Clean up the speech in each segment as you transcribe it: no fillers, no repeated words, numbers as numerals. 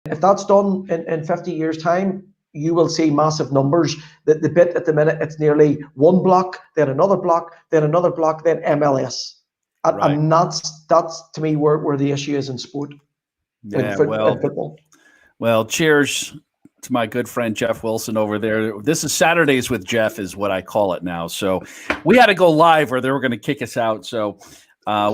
if that's done in 50 years' time, you will see massive numbers. The bit at the minute, it's nearly one block, then another block, then another block, then MLS. Right. And that's to me where the issue is in sport, Yeah, in well, football. Well, cheers to my good friend Geoff Wilson over there. This is Saturdays with Geoff is what I call it now. So we had to go live or they were going to kick us out. So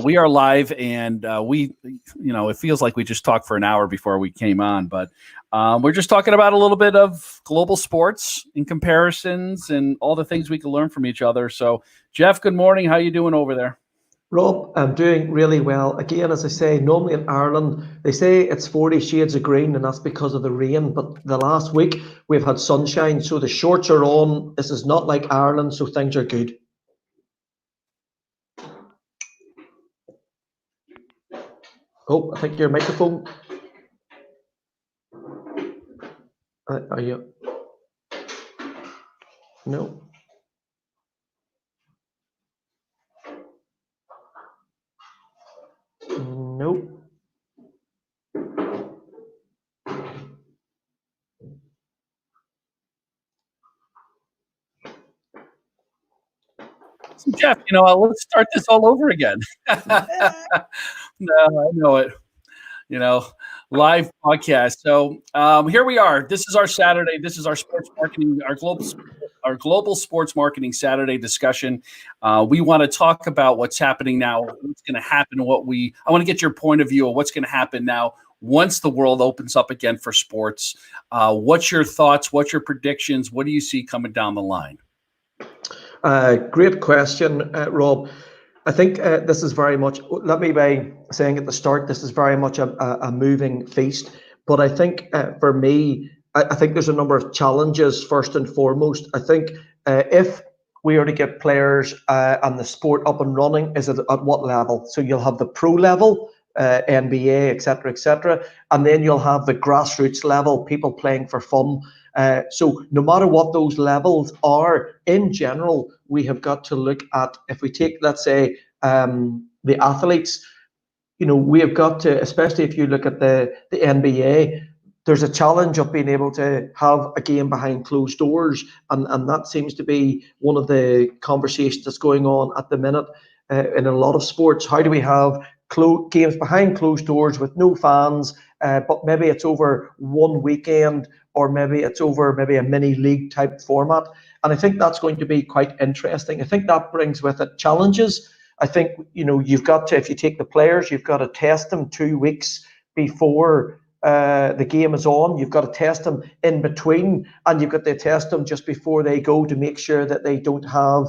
we are live, and it feels like we just talked for an hour before we came on, but we're just talking about a little bit of global sports and comparisons and all the things we can learn from each other. So Geoff, good morning. How you doing over there? Rob, I'm doing really well. Again, as I say, normally in Ireland, they say it's 40 shades of green, and that's because of the rain. But the last week, we've had sunshine, so the shorts are on. This is not like Ireland, so things are good. Oh, I think your microphone. Are you? No. Nope. So Geoff, let's start this all over again. No, I know it. Live podcast. So here we are. This is our Saturday. This is our sports marketing, our global sports marketing Saturday discussion. We want to talk about what's happening now, what's going to happen, I want to get your point of view of what's going to happen now once the world opens up again for sports. What's your thoughts? What's your predictions? What do you see coming down the line? Great question, Rob. I think this is very much, let me by saying at the start, this is very much a moving feast. But I think for me, I think there's a number of challenges first and foremost. I think if we are to get players and the sport up and running, is it at what level? So you'll have the pro level, NBA, etc., and then you'll have the grassroots level, people playing for fun. So no matter what those levels are, in general, we have got to look at, if we take, let's say, the athletes, we have got to, especially if you look at the NBA, there's a challenge of being able to have a game behind closed doors. And that seems to be one of the conversations that's going on at the minute in a lot of sports. How do we have games behind closed doors with no fans, but maybe it's over one weekend, or maybe it's over maybe a mini league type format. And I think that's going to be quite interesting. I think that brings with it challenges. I think, you've got to, if you take the players, you've got to test them 2 weeks before the game is on. You've got to test them in between, and you've got to test them just before they go to make sure that they don't have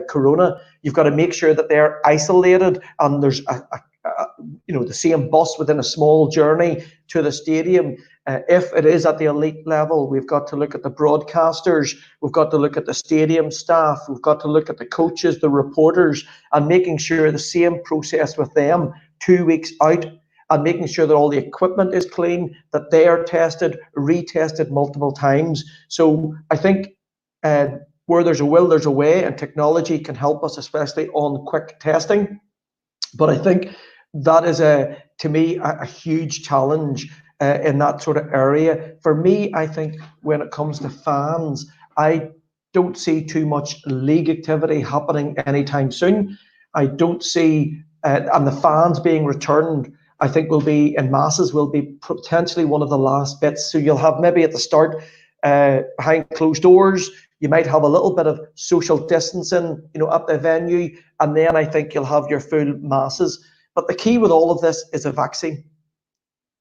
corona. You've got to make sure that they're isolated, and there's the same bus within a small journey to the stadium. If it is at the elite level, we've got to look at the broadcasters, we've got to look at the stadium staff, we've got to look at the coaches, the reporters, and making sure the same process with them 2 weeks out, and making sure that all the equipment is clean, that they are tested, retested multiple times. So I think where there's a will, there's a way, and technology can help us, especially on quick testing. But I think that is, to me, a huge challenge in that sort of area. For me, I think when it comes to fans, I don't see too much league activity happening anytime soon. I don't see, and the fans being returned, I think will be in masses, will be potentially one of the last bits. So you'll have maybe at the start, behind closed doors, you might have a little bit of social distancing, at the venue, and then I think you'll have your full masses. But the key with all of this is a vaccine.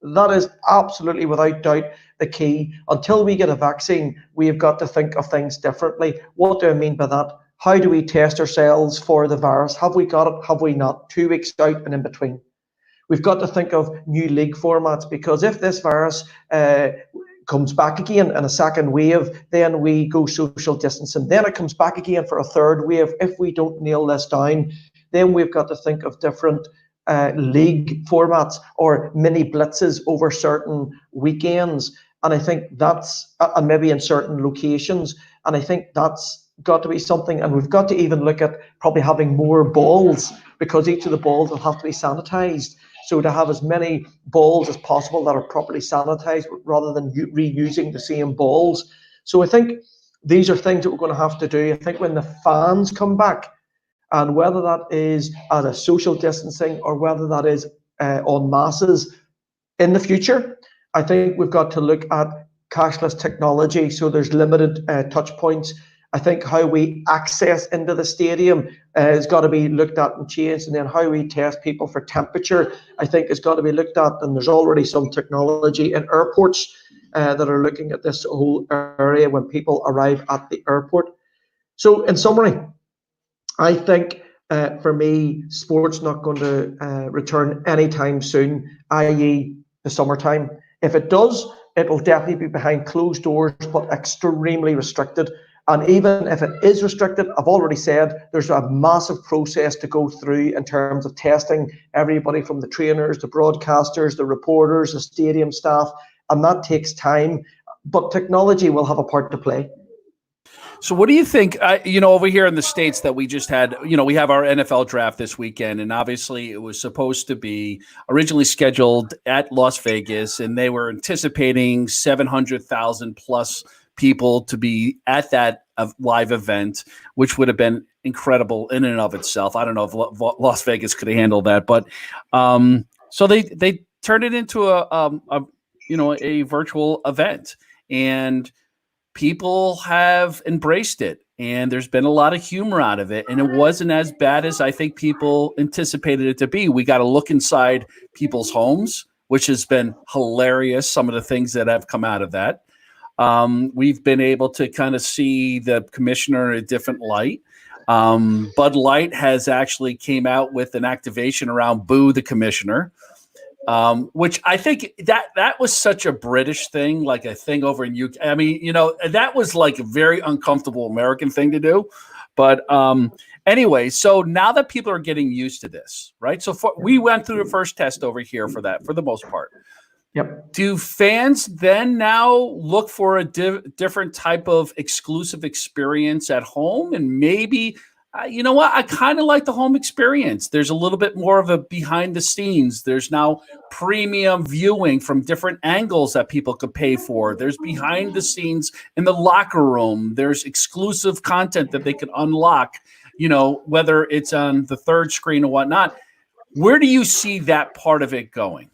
That is absolutely without doubt the key. Until we get a vaccine, we have got to think of things differently. What do I mean by that? How do we test ourselves for the virus? Have we got it? Have we not? 2 weeks out and in between. We've got to think of new league formats, because if this virus comes back again in a second wave, then we go social distancing. Then it comes back again for a third wave. If we don't nail this down, then we've got to think of different league formats or mini blitzes over certain weekends. And I think that's, and maybe in certain locations, and I think that's got to be something. And we've got to even look at probably having more balls, because each of the balls will have to be sanitized. So to have as many balls as possible that are properly sanitized rather than reusing the same balls. So I think these are things that we're going to have to do. I think when the fans come back, and whether that is at a social distancing or whether that is on masses in the future, I think we've got to look at cashless technology. So there's limited touch points. I think how we access into the stadium has got to be looked at and changed. And then how we test people for temperature, I think, has got to be looked at. And there's already some technology in airports that are looking at this whole area when people arrive at the airport. So in summary, I think for me, sport's not going to return anytime soon, i.e. the summertime. If it does, it will definitely be behind closed doors, but extremely restricted. And even if it is restricted, I've already said there's a massive process to go through in terms of testing everybody from the trainers, the broadcasters, the reporters, the stadium staff, and that takes time. But technology will have a part to play. So what do you think, over here in the States that we just had, we have our NFL draft this weekend, and obviously it was supposed to be originally scheduled at Las Vegas, and they were anticipating 700,000 plus people to be at that live event, which would have been incredible in and of itself. I don't know if Las Vegas could have handled that, but so they turned it into a virtual event, and people have embraced it, and there's been a lot of humor out of it, and it wasn't as bad as I think people anticipated it to be. We got to look inside people's homes, which has been hilarious, some of the things that have come out of that. We've been able to kind of see the commissioner in a different light. Bud Light has actually came out with an activation around Boo the Commissioner, which I think that was such a British thing, like a thing over in UK. I mean, that was like a very uncomfortable American thing to do. But anyway, so now that people are getting used to this, right? So we went through the first test over here for that, for the most part. Yep. Do fans then now look for a different type of exclusive experience at home? And maybe, you know what? I kind of like the home experience. There's a little bit more of a behind the scenes. There's now premium viewing from different angles that people could pay for. There's behind the scenes in the locker room. There's exclusive content that they can unlock, whether it's on the third screen or whatnot. Where do you see that part of it going?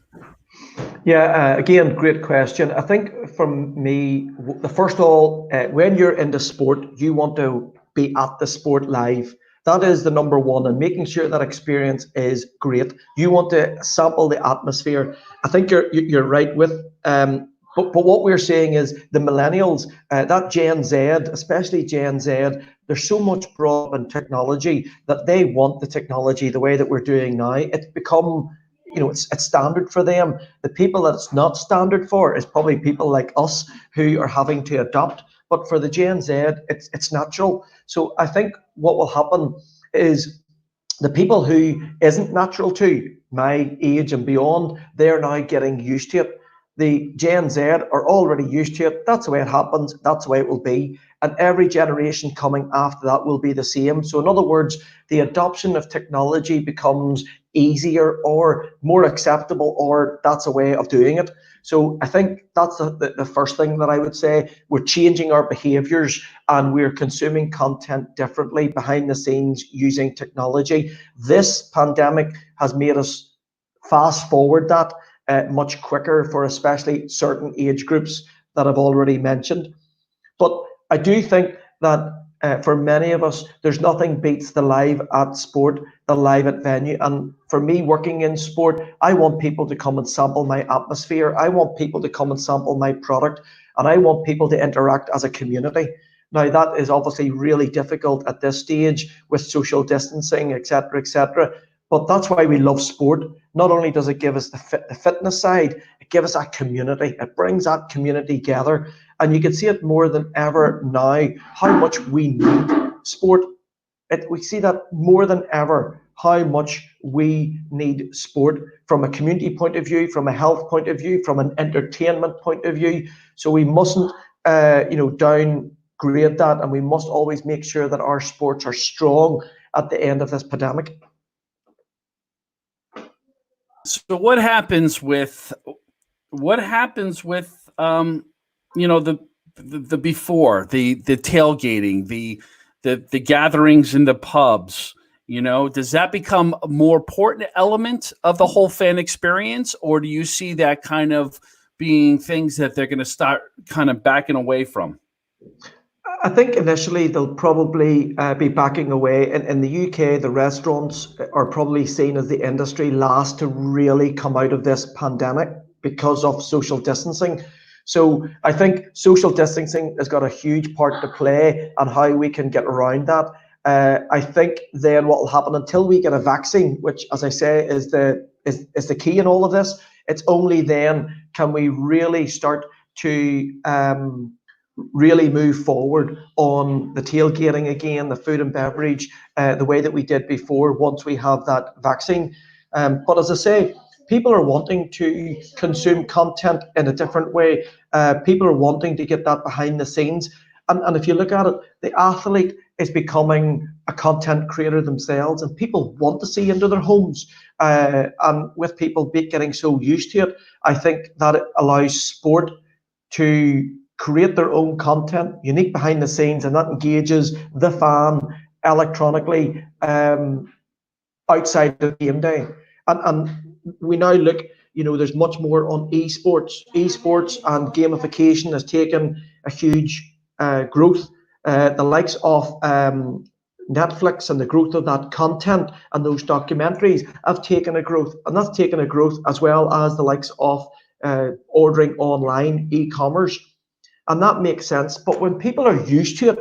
Yeah, again, great question. I think from me, the first of all, when you're into sport, you want to be at the sport live. That is the number one, and making sure that experience is great. You want to sample the atmosphere. I think you're right with, but what we're seeing is the millennials, that Gen Z, especially Gen Z, they're so much brought up in technology that they want the technology the way that we're doing now. It's become, it's standard for them. The people that it's not standard for is probably people like us who are having to adopt. But for the Gen Z, it's natural. So I think what will happen is the people who isn't natural to, my age and beyond, they're now getting used to it. The Gen Z are already used to it. That's the way it happens. That's the way it will be. And every generation coming after that will be the same. So in other words, the adoption of technology becomes easier or more acceptable, or that's a way of doing it. So I think that's the first thing that I would say. We're changing our behaviors and we're consuming content differently behind the scenes using technology. This pandemic has made us fast forward that much quicker for especially certain age groups that I've already mentioned. But I do think that for many of us, there's nothing beats the live at sport, the live at venue. And for me, working in sport, I want people to come and sample my atmosphere. I want people to come and sample my product, and I want people to interact as a community. Now, that is obviously really difficult at this stage with social distancing, etc., etc. But that's why we love sport. Not only does it give us the fitness side, it gives us that community. It brings that community together. And you can see it more than ever now, how much we need sport. We see that more than ever, how much we need sport from a community point of view, from a health point of view, from an entertainment point of view. So we mustn't, downgrade that, and we must always make sure that our sports are strong at the end of this pandemic. So what happens with you know, the before the tailgating, the gatherings in the pubs? You know, does that become a more important element of the whole fan experience, or do you see that kind of being things that they're going to start kind of backing away from? I think initially they'll probably be backing away. In the UK, the restaurants are probably seen as the industry last to really come out of this pandemic because of social distancing. So I think social distancing has got a huge part to play on how we can get around that. I think then what will happen until we get a vaccine, which, as I say, is the key in all of this. It's only then can we really start to really move forward on the tailgating again, the food and beverage, the way that we did before once we have that vaccine. But as I say, people are wanting to consume content in a different way. People are wanting to get that behind the scenes. And if you look at it, the athlete is becoming a content creator themselves, and people want to see into their homes. And with people getting so used to it, I think that it allows sport to create their own content, unique behind the scenes, and that engages the fan electronically outside of game day. And we now look, you know, there's much more on eSports. Esports and gamification has taken a huge growth. The likes of Netflix and the growth of that content and those documentaries have taken a growth, and that's taken a growth as well as the likes of ordering online, e-commerce, and that makes sense. But when people are used to it,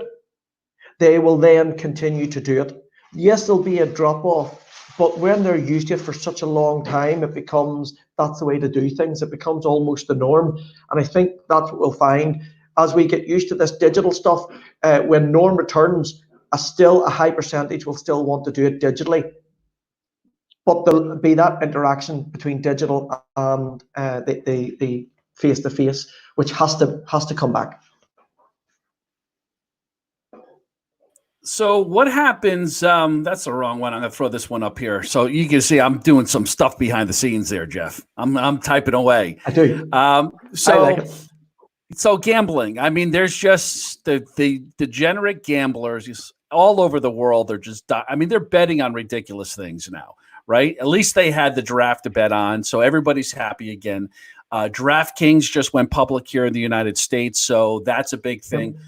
they will then continue to do it. Yes, there'll be a drop off, but when they're used to it for such a long time, it becomes that's the way to do things. It becomes almost the norm, and I think that's what we'll find as we get used to this digital stuff. When norm returns, still a high percentage will still want to do it digitally, but there'll be that interaction between digital and the face to face, which has to come back. So what happens? That's the wrong one. I'm gonna throw this one up here, so you can see I'm doing some stuff behind the scenes there, Geoff. I'm typing away. I do. So I like it. So gambling. I mean, there's just the degenerate gamblers all over the world. They're just, I mean, they're betting on ridiculous things now, right? At least they had the draft to bet on, so everybody's happy again. DraftKings just went public here in the United States, so that's a big thing.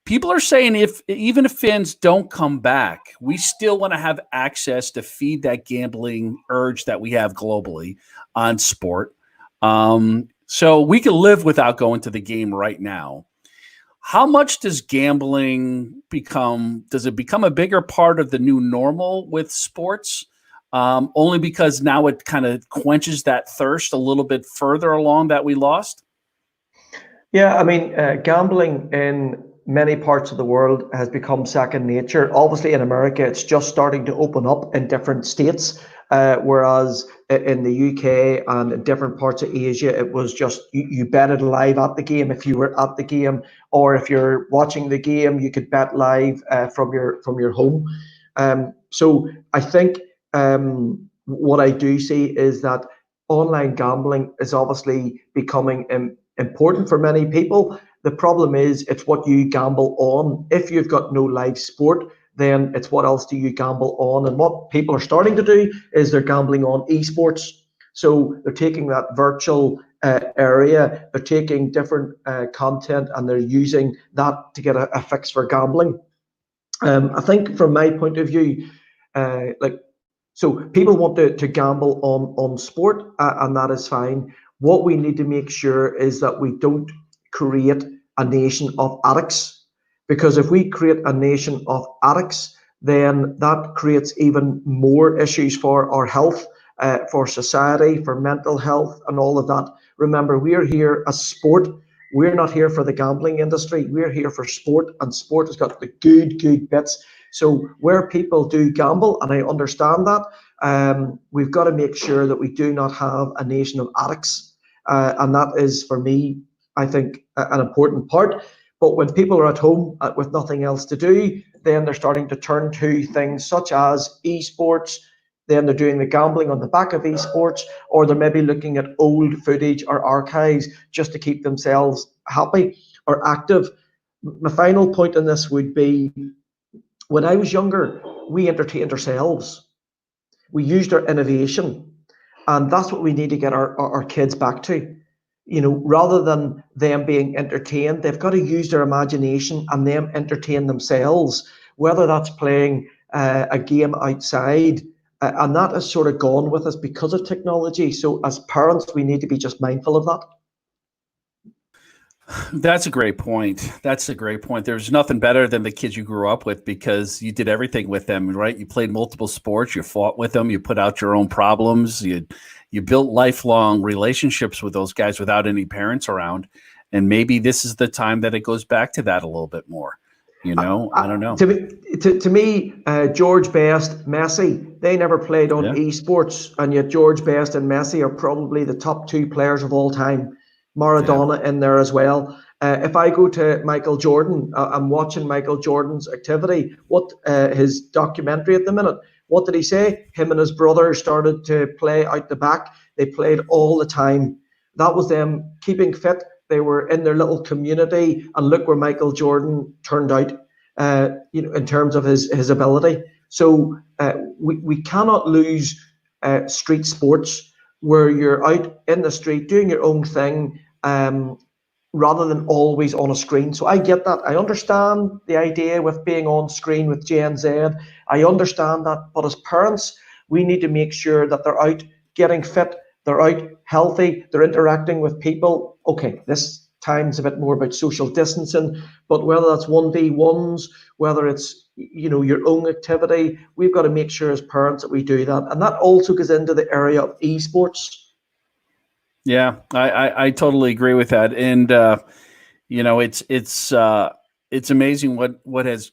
People are saying even if fans don't come back, we still want to have access to feed that gambling urge that we have globally on sport. So we can live without going to the game right now. How much does gambling does it become a bigger part of the new normal with sports? Only because now it kind of quenches that thirst a little bit further along that we lost? Yeah, I mean, gambling in many parts of the world has become second nature. Obviously, in America, it's just starting to open up in different states, whereas in the UK and in different parts of Asia, it was just you betted live at the game if you were at the game, or if you're watching the game, you could bet live from your home. So I think what I do see is that online gambling is obviously becoming important for many people. The problem is it's what you gamble on. If you've got no live sport, then it's what else do you gamble on? And what people are starting to do is they're gambling on eSports. So they're taking that virtual area, they're taking different content, and they're using that to get a fix for gambling. I think from my point of view, so people want to gamble on sport, and that is fine. What we need to make sure is that we don't create a nation of addicts, because if we create a nation of addicts, then that creates even more issues for our health, for society, for mental health, and all of that. Remember, we're here as sport. We're not here for the gambling industry. We're here for sport, and sport has got the good bits. So where people do gamble, and I understand that, we've got to make sure that we do not have a nation of addicts. And that is, for me, I think, an important part. But when people are at home with nothing else to do, then they're starting to turn to things such as esports, then they're doing the gambling on the back of eSports, or they're maybe looking at old footage or archives just to keep themselves happy or active. My final point on this would be, when I was younger, we entertained ourselves. We used our innovation, and that's what we need to get our kids back to. Rather than them being entertained, they've got to use their imagination and them entertain themselves, whether that's playing a game outside. And that has sort of gone with us because of technology. So as parents, we need to be just mindful of that. That's a great point. That's a great point. There's nothing better than the kids you grew up with, because you did everything with them, right? You played multiple sports, you fought with them, you put out your own problems, you built lifelong relationships with those guys without any parents around. And maybe this is the time that it goes back to that a little bit more. I don't know. To me, George Best, Messi, they never played on eSports, and yet George Best and Messi are probably the top two players of all time. Maradona in there as well. If I go to Michael Jordan, I'm watching Michael Jordan's activity, his documentary at the minute. What did he say? Him and his brother started to play out the back. They played all the time. That was them keeping fit. They were in their little community, and look where Michael Jordan turned out, in terms of his ability. So we cannot lose street sports, where you're out in the street doing your own thing, rather than always on a screen. So I get that. I understand the idea with being on screen with Gen Z. I understand that. But as parents, we need to make sure that they're out getting fit, they're out healthy, they're interacting with people. Okay, this time's a bit more about social distancing, but whether that's 1v1s, whether it's your own activity, we've got to make sure as parents that we do that. And that also goes into the area of eSports. Yeah, I totally agree with that. And it's amazing what has,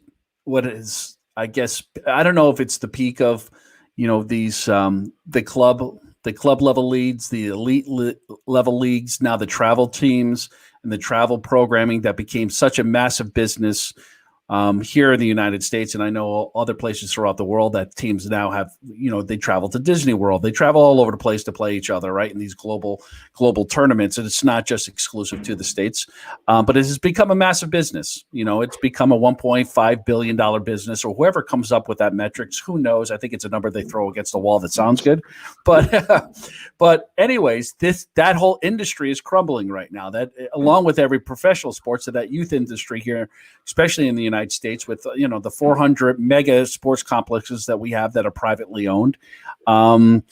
I guess, I don't know if it's the peak of these the club level leagues, the elite level leagues, now the travel teams and the travel programming that became such a massive business here in the United States. And I know other places throughout the world that teams now have, they travel to Disney World. They travel all over the place to play each other, right, in these global tournaments. And it's not just exclusive to the States, but it has become a massive business. It's become a $1.5 billion business, or whoever comes up with that metrics. Who knows? I think it's a number they throw against the wall that sounds good. But anyways, that whole industry is crumbling right now. That, along with every professional sports, that youth industry here, especially in the United States, with the 400 mega sports complexes that we have that are privately owned. So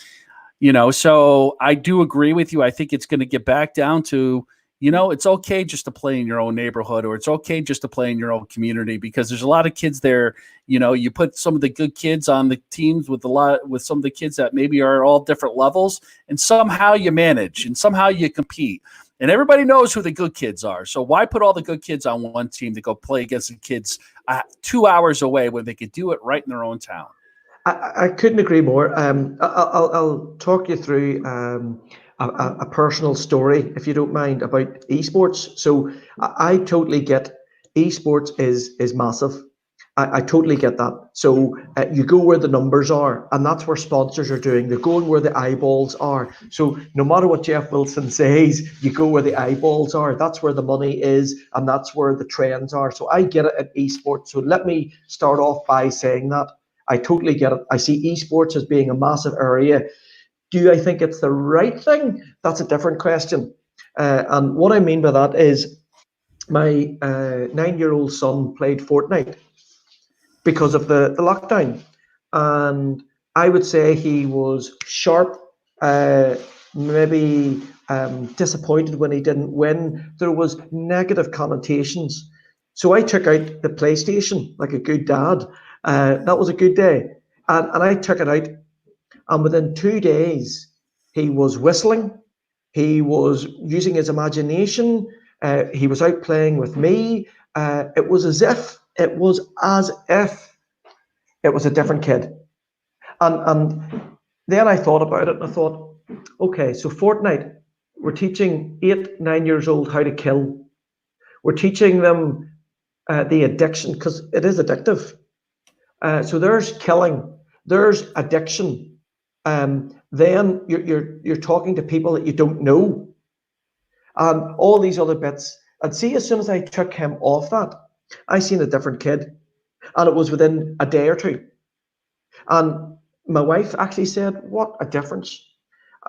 I do agree with you. I think it's going to get back down to, it's okay just to play in your own neighborhood, or it's okay just to play in your own community, because there's a lot of kids there. You put some of the good kids on the teams with some of the kids that maybe are all different levels, and somehow you manage and somehow you compete. And everybody knows who the good kids are. So why put all the good kids on one team to go play against the kids 2 hours away when they could do it right in their own town? I couldn't agree more. I'll talk you through a personal story, if you don't mind, about esports. So I totally get esports is massive. I totally get that. So you go where the numbers are, and that's where sponsors are doing. They're going where the eyeballs are. So no matter what Geoff Wilson says, you go where the eyeballs are. That's where the money is, and that's where the trends are. So I get it at esports. So let me start off by saying that I totally get it. I see esports as being a massive area. Do I think it's the right thing? That's a different question. And what I mean by that is, my 9-year-old son played Fortnite because of the lockdown. And I would say he was sharp, maybe disappointed when he didn't win. There was negative connotations. So I took out the PlayStation like a good dad. That was a good day. And I took it out. And within 2 days, he was whistling. He was using his imagination. He was out playing with me. It was as if it was a different kid. And then I thought about it, and I thought, okay, so Fortnite, we're teaching 8, 9 years old how to kill. We're teaching them the addiction, because it is addictive. So there's killing, there's addiction, then you're talking to people that you don't know, and all these other bits. And see, as soon as I took him off that, I seen a different kid, and it was within a day or two. And my wife actually said, "What a difference!"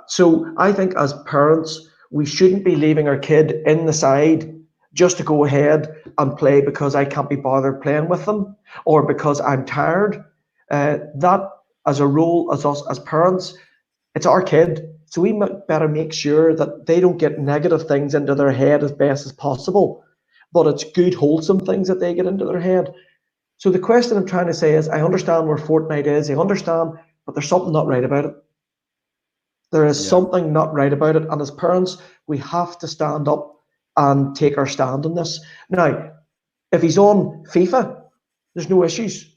So I think as parents, we shouldn't be leaving our kid in the side just to go ahead and play because I can't be bothered playing with them or because I'm tired. That, as a role, as us as parents, it's our kid. So we better make sure that they don't get negative things into their head as best as possible. But it's good, wholesome things that they get into their head. So the question I'm trying to say is, I understand where Fortnite is, I understand, but there's something not right about it. There is Yeah. something not right about it. And as parents, we have to stand up and take our stand on this. Now, if he's on FIFA, there's no issues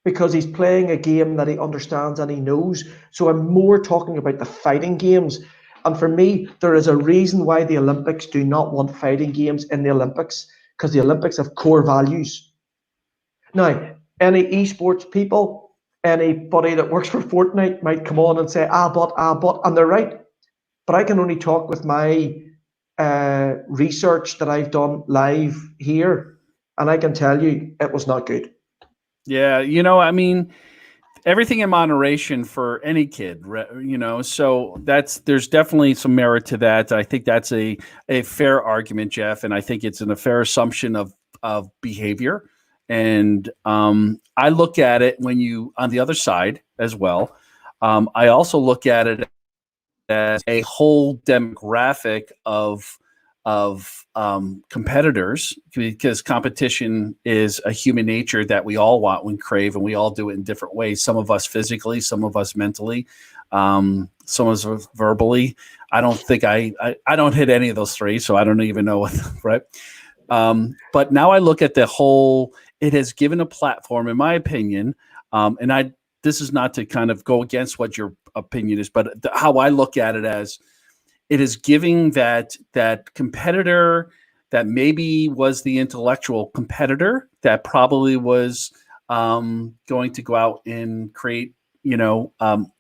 because he's playing a game that he understands and he knows. So I'm more talking about the fighting games. And for me, there is a reason why the Olympics do not want fighting games in the Olympics, because the Olympics have core values. Now, any esports people, anybody that works for Fortnite might come on and say, but, and they're right. But I can only talk with my research that I've done live here, and I can tell you it was not good. Yeah, I mean, everything in moderation for any kid, so there's definitely some merit to that. I think that's a fair argument, Geoff, and I think it's a fair assumption of behavior. And I look at it when you on the other side as well. I also look at it as a whole demographic of competitors, because competition is a human nature that we all want and crave, and we all do it in different ways. Some of us physically, some of us mentally, some of us verbally. I don't think I don't hit any of those three, so I don't even know what, right? But now I look at the whole. It has given a platform, in my opinion, and this is not to kind of go against what your opinion is, but how I look at it as, it is giving that competitor that maybe was the intellectual competitor that probably was going to go out and create,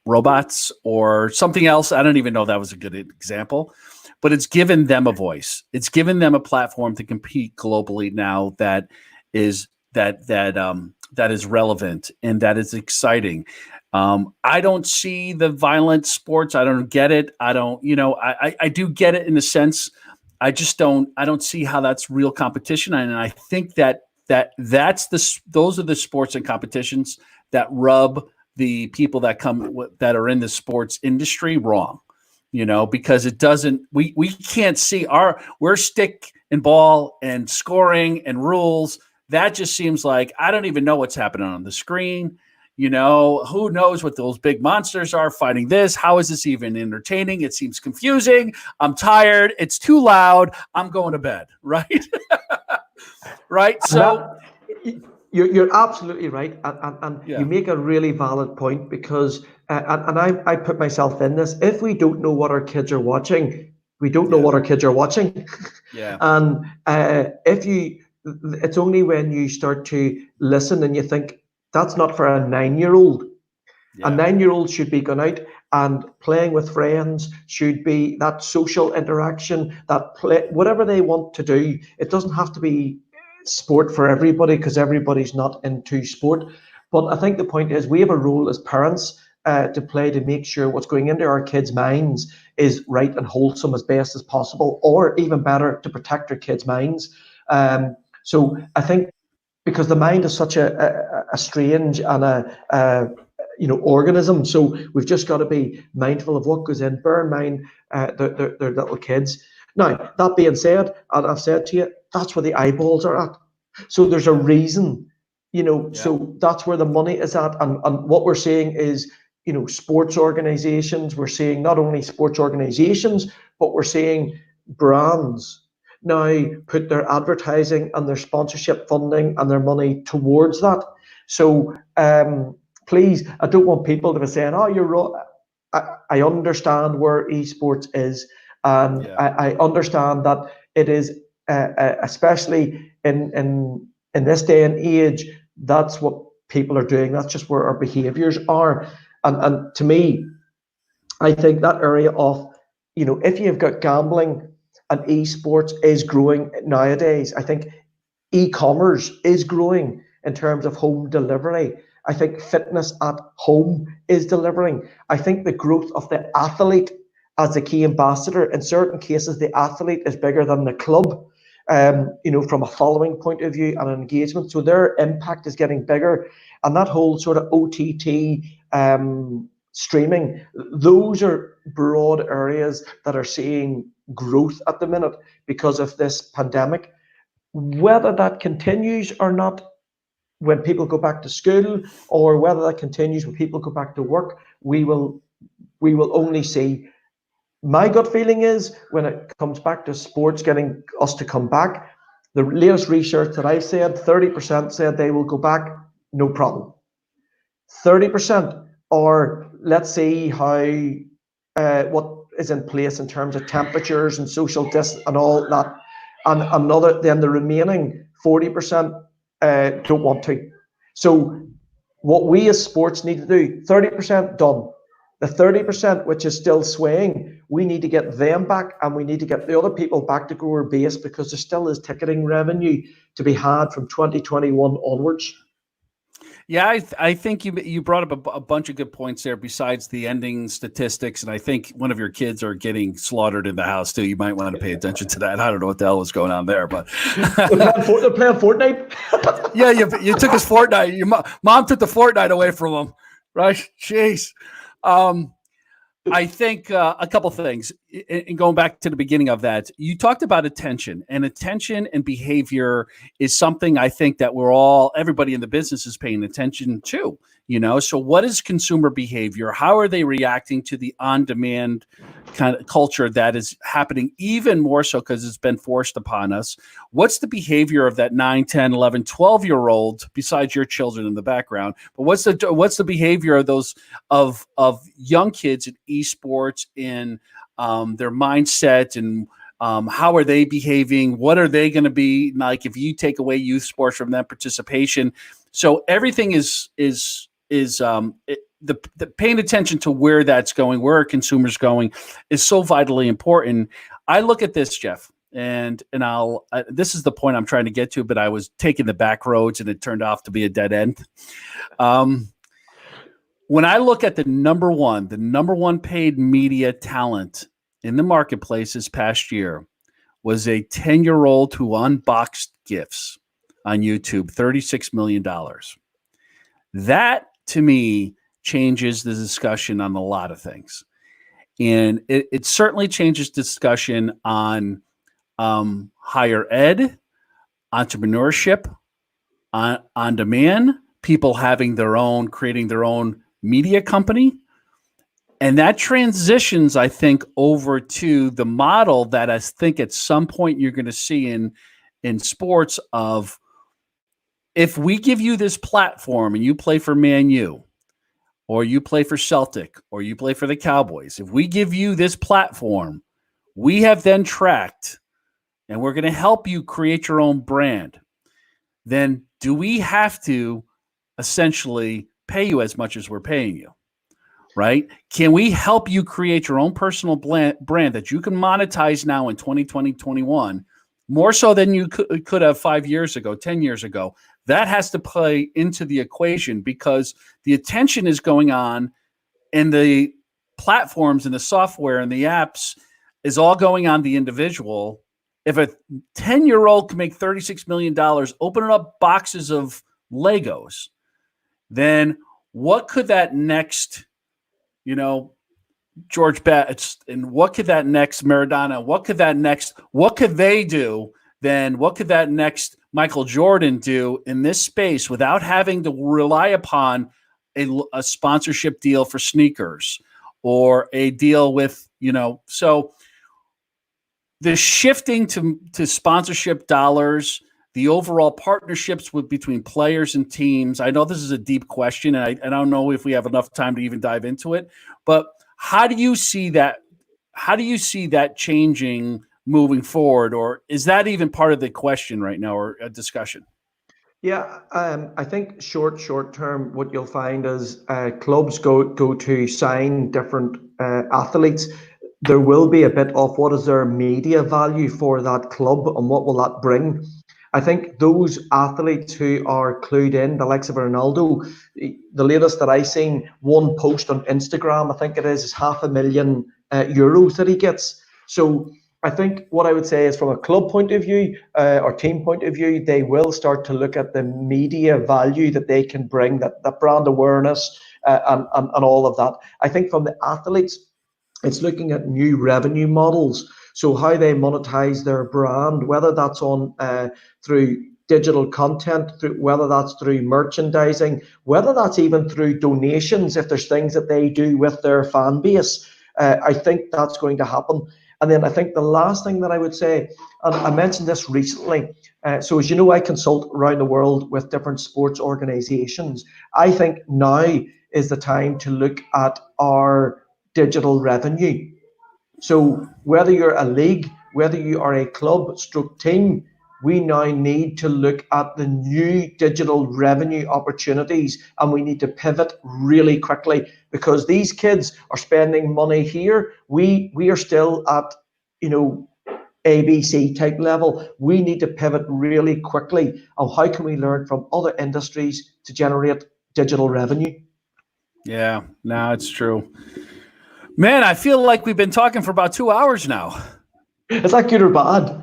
robots or something else. I don't even know if that was a good example, but it's given them a voice. It's given them a platform to compete globally now that is relevant and that is exciting. I don't see the violent sports. I don't get it. I don't, I do get it in a sense. I don't see how that's real competition. And I think those are the sports and competitions that rub the people that are in the sports industry wrong, because it doesn't, we can't see we're stick and ball and scoring and rules. That just seems like, I don't even know what's happening on the screen. Who knows what those big monsters are fighting this? How is this even entertaining? It seems confusing. I'm tired. It's too loud. I'm going to bed. Right. Right. So you're absolutely right. And yeah. You make a really valid point, because, and I put myself in this. If we don't know what our kids are watching, we don't know what our kids are watching. Yeah. And it's only when you start to listen and you think, that's not for a 9-year-old. Yeah. A 9-year-old should be going out and playing with friends, should be that social interaction, that play, whatever they want to do. It doesn't have to be sport for everybody, because everybody's not into sport. But I think the point is, we have a role as parents to play, to make sure what's going into our kids' minds is right and wholesome as best as possible, or even better, to protect our kids' minds. So I think, because the mind is such a strange and a organism, so we've just got to be mindful of what goes in. Bear in mind, they're little kids. Now, that being said, and I've said to you, that's where the eyeballs are at. So there's a reason, so that's where the money is at. And what we're seeing is, sports organizations. We're seeing not only sports organizations, but we're seeing brands now put their advertising and their sponsorship funding and their money towards that. So please, I don't want people to be saying, "Oh, you're wrong." I understand where esports is, and I understand that it is, especially in this day and age, that's what people are doing. That's just where our behaviours are. And to me, I think that area of, if you've got gambling and esports is growing nowadays. I think e-commerce is growing in terms of home delivery. I think fitness at home is delivering. I think the growth of the athlete as the key ambassador, in certain cases, the athlete is bigger than the club, from a following point of view and engagement. So their impact is getting bigger. And that whole sort of OTT streaming, those are broad areas that are seeing growth at the minute because of this pandemic. Whether that continues or not when people go back to school, or whether that continues when people go back to work, we will only see. My gut feeling is when it comes back to sports getting us to come back, the latest research that I've said, 30% said they will go back, no problem. 30%, or let's see how what is in place in terms of temperatures and social distance and all that. And then the remaining 40% don't want to. So what we as sports need to do, 30% done. The 30% which is still swaying, we need to get them back, and we need to get the other people back to grow our base, because there still is ticketing revenue to be had from 2021 onwards. Yeah, I think you brought up a bunch of good points there besides the ending statistics, and I think one of your kids are getting slaughtered in the house too. You might want to pay attention to that. I don't know what the hell is going on there, but they're playing Fortnite. Yeah, you took his Fortnite. Your mom took the Fortnite away from him, right? Jeez. I think a couple things. And going back to the beginning of that, you talked about attention, and attention and behavior is something I think that everybody in the business is paying attention to. So what is consumer behavior? How are they reacting to the on-demand kind of culture that is happening even more so because it's been forced upon us? What's the behavior of that 9, 10, 11, 12-year-old besides your children in the background? But what's the behavior of those of young kids in esports, in their mindset, and how are they behaving? What are they going to be like if you take away youth sports from that participation? So everything is the paying attention to where that's going, where our consumers going, is so vitally important. I look at this, Geoff, and this is the point I'm trying to get to, but I was taking the back roads and it turned out to be a dead end. When I look at the number one paid media talent in the marketplace this past year was a 10-year-old who unboxed gifts on YouTube, $36 million. That, to me, changes the discussion on a lot of things. And it certainly changes discussion on higher ed, entrepreneurship, on demand, people having creating their own media company. And that transitions, I think, over to the model that I think at some point you're going to see in sports of, if we give you this platform and you play for Man U, or you play for Celtic, or you play for the Cowboys, if we give you this platform, we have then tracked, and we're going to help you create your own brand. Then do we have to essentially pay you as much as we're paying you? Right? Can we help you create your own personal brand that you can monetize now in 2020, 21, more so than you could have 5 years ago, 10 years ago? That has to play into the equation, because the attention is going on, and the platforms and the software and the apps is all going on the individual. If a 10-year-old can make $36 million opening up boxes of Legos, then what could that next, George Betts, and what could that next Maradona, what could they do? Then what could that next Michael Jordan do in this space without having to rely upon a sponsorship deal for sneakers, or a deal with, so the shifting to sponsorship dollars, the overall partnerships between players and teams. I know this is a deep question, and I don't know if we have enough time to even dive into it, but how do you see that? How do you see that changing moving forward, or is that even part of the question right now, or a discussion? Yeah, I think short term, what you'll find is clubs go to sign different athletes. There will be a bit of what is their media value for that club and what will that bring. I think those athletes who are clued in, the likes of Ronaldo, the latest that I seen, one post on Instagram, I think it is 500,000 euros that he gets. So I think what I would say is from a club point of view or team point of view, they will start to look at the media value that they can bring, that brand awareness and all of that. I think from the athletes, it's looking at new revenue models. So how they monetize their brand, whether that's on through digital content, through, whether that's through merchandising, whether that's even through donations, if there's things that they do with their fan base. I think that's going to happen. And then I think the last thing that I would say, and I mentioned this recently, so as you know, I consult around the world with different sports organizations. I think now is the time to look at our digital revenue. So whether you're a league, whether you are a club stroke team, we now need to look at the new digital revenue opportunities, and we need to pivot really quickly because these kids are spending money here. We are still at, you know, ABC type level. We need to pivot really quickly on how can we learn from other industries to generate digital revenue. Yeah, no, it's true. Man, I feel like we've been talking for about 2 hours now. Is that good or bad?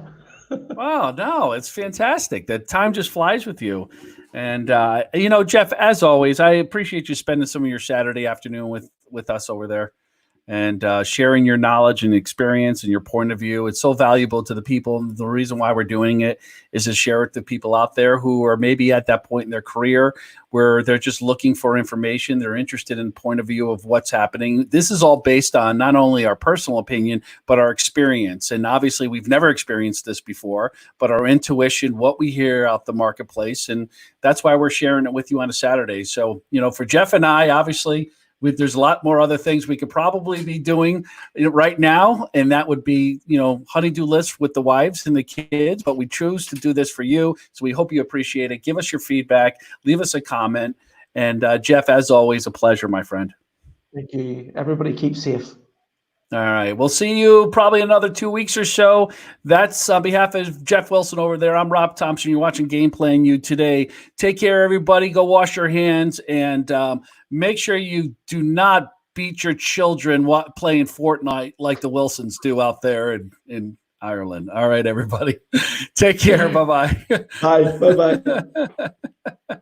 Wow, no, it's fantastic. The time just flies with you. And Geoff, as always, I appreciate you spending some of your Saturday afternoon with us over there and sharing your knowledge and experience and your point of view. It's so valuable to the people. The reason why we're doing it is to share it to people out there who are maybe at that point in their career where they're just looking for information. They're interested in point of view of what's happening. This is all based on not only our personal opinion, but our experience. And obviously we've never experienced this before, but our intuition, what we hear out the marketplace. And that's why we're sharing it with you on a Saturday. So, for Geoff and I, obviously, there's a lot more other things we could probably be doing right now, and that would be, honeydew lists with the wives and the kids, but we choose to do this for you, so we hope you appreciate it. Give us your feedback, leave us a comment, and Geoff, as always, a pleasure, my friend. Thank you. Everybody keep safe. All right. We'll see you probably another 2 weeks or so. That's on behalf of Geoff Wilson over there. I'm Rob Thompson. You're watching Game Plan You today. Take care, everybody. Go wash your hands and make sure you do not beat your children playing Fortnite like the Wilsons do out there in Ireland. All right, everybody. Take care. Bye-bye. Hi. Bye-bye.